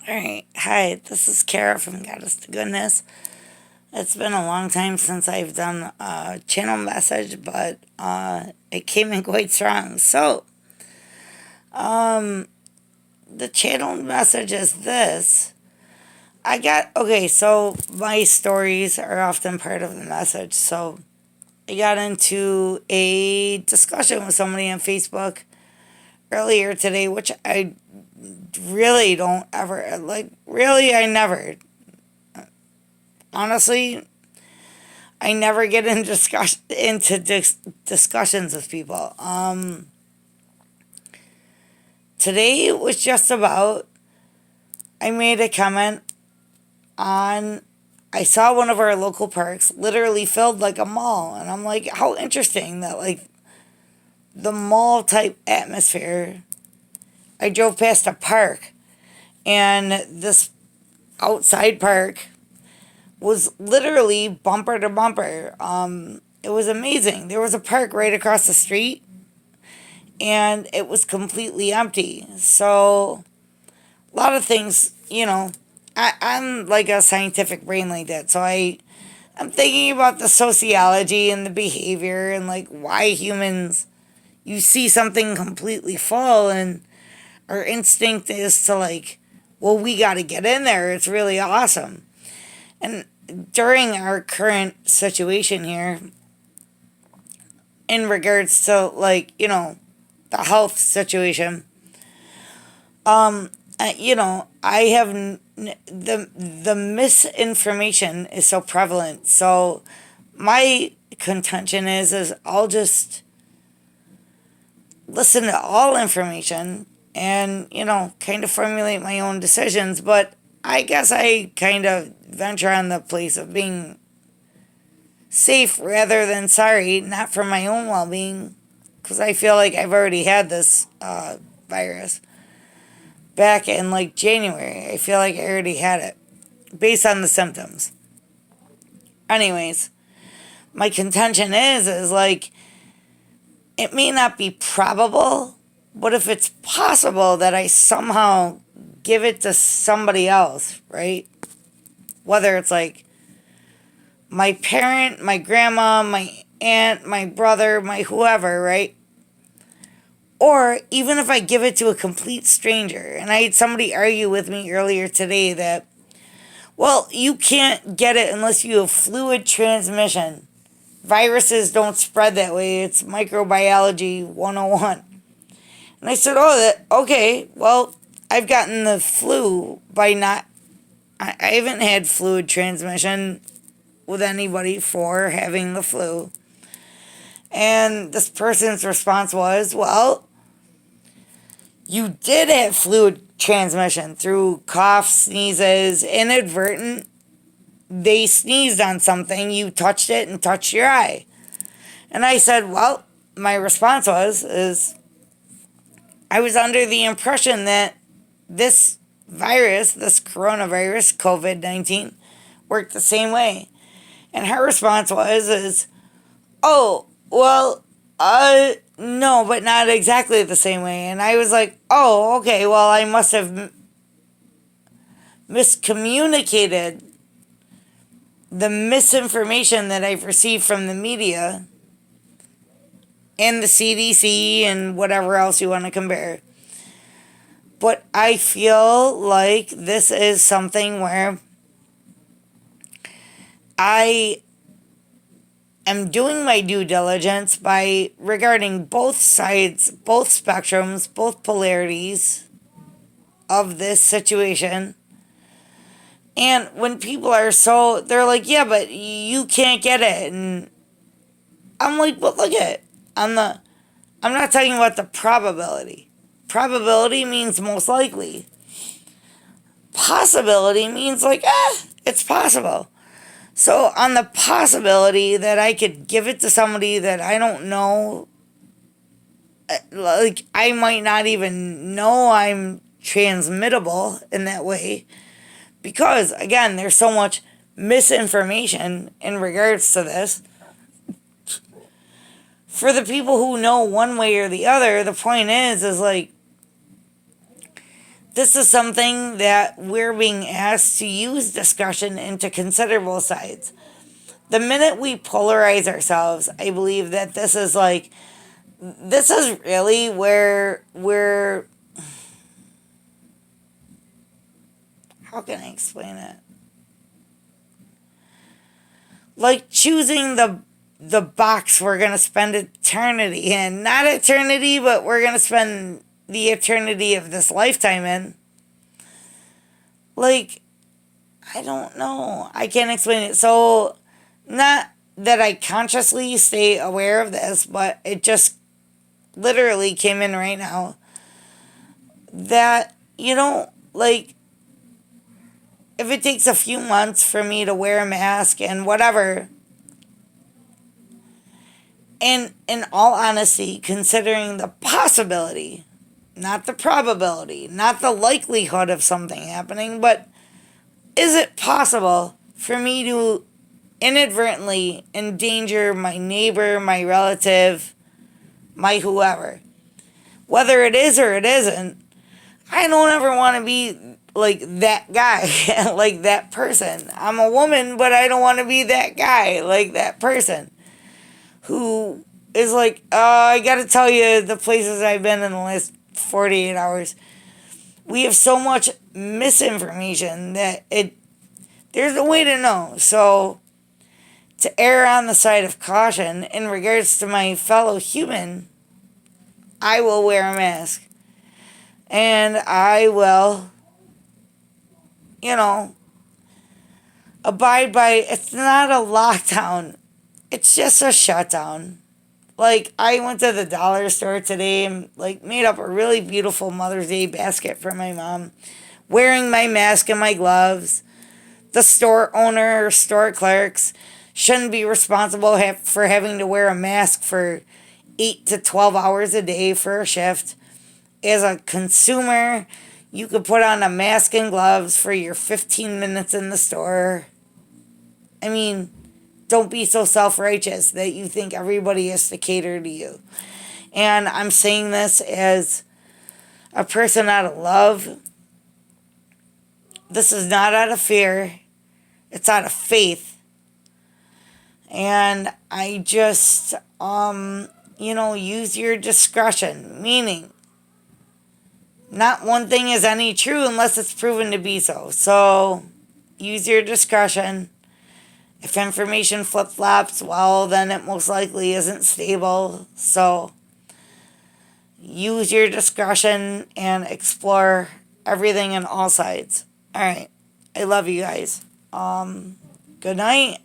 Alright, hi, this is Kara from Goddess to Goodness. It's been a long time since I've done a channel message, but it came in quite strong. So, the channel message is this. So my stories are often part of the message. So, I got into a discussion with somebody on Facebook earlier today, which I really don't ever, I never. Honestly, I never get into discussions with people. Today it was just about, I made a comment on, I saw one of our local parks literally filled like a mall. And I'm like, how interesting that, like, the mall type atmosphere. I drove past a park, and this outside park was literally bumper to bumper. It was amazing. There was a park right across the street, and it was completely empty. So, a lot of things, I'm like a scientific brain like that. So, I'm thinking about the sociology and the behavior and like why humans, you see something completely full, and our instinct is to like, well, we got to get in there. It's really awesome. And during our current situation here, in regards to like, the health situation, I have the misinformation is so prevalent. So my contention is I'll just listen to all information and, kind of formulate my own decisions. But I guess I kind of venture on the place of being safe rather than sorry, not for my own well being, because I feel like I've already had this virus back in like January. I feel like I already had it based on the symptoms. Anyways, my contention is like, it may not be probable, but if it's possible that I somehow give it to somebody else, right? Whether it's like my parent, my grandma, my aunt, my brother, my whoever, right? Or even if I give it to a complete stranger. And I had somebody argue with me earlier today that, well, you can't get it unless you have fluid transmission. Viruses don't spread that way. It's microbiology 101. And I said, oh, okay, well, I've gotten the flu by not, I haven't had fluid transmission with anybody for having the flu. And this person's response was, well, you did have fluid transmission through coughs, sneezes, inadvertent. They sneezed on something, you touched it and touched your eye. And I said, well, my response is I was under the impression that this virus, this coronavirus, COVID-19, worked the same way. And her response oh, well, no, but not exactly the same way. And I was like, oh, okay, well, I must have miscommunicated the misinformation that I've received from the media and the CDC and whatever else you want to compare. But I feel like this is something where I am doing my due diligence by regarding both sides, both spectrums, both polarities of this situation. And when people are they're like, yeah, but you can't get it. And I'm like, but look at it. I'm not talking about the probability. Probability means most likely. Possibility means like, it's possible. So on the possibility that I could give it to somebody that I don't know, like I might not even know I'm transmittable in that way, because again, there's so much misinformation in regards to this. For the people who know one way or the other, the point is like, this is something that we're being asked to use discussion into considerable sides. The minute we polarize ourselves, I believe that this is really where we're, how can I explain it? Like choosing the box we're gonna spend eternity in. Not eternity, but we're gonna spend the eternity of this lifetime in. Like, I don't know. I can't explain it. So, not that I consciously stay aware of this, but it just literally came in right now. That, like, if it takes a few months for me to wear a mask and whatever, and in all honesty, considering the possibility, not the probability, not the likelihood of something happening, but is it possible for me to inadvertently endanger my neighbor, my relative, my whoever? Whether it is or it isn't, I don't ever want to be like that guy, like that person. I'm a woman, but I don't want to be that guy, like that person who is like, I gotta tell you the places I've been in the last 48 hours. We have so much misinformation that there's a way to know. So, to err on the side of caution in regards to my fellow human, I will wear a mask. And I will, abide by, it's not a lockdown. It's just a shutdown. Like, I went to the dollar store today and, like, made up a really beautiful Mother's Day basket for my mom, wearing my mask and my gloves. The store owner or store clerks shouldn't be responsible for having to wear a mask for 8 to 12 hours a day for a shift. As a consumer, you could put on a mask and gloves for your 15 minutes in the store. I mean, don't be so self-righteous that you think everybody has to cater to you. And I'm saying this as a person out of love. This is not out of fear. It's out of faith. And I just, use your discretion. Meaning, not one thing is any true unless it's proven to be so. So, use your discretion. If information flip-flops, well, then it most likely isn't stable. So, use your discretion and explore everything on all sides. All right. I love you guys. Good night.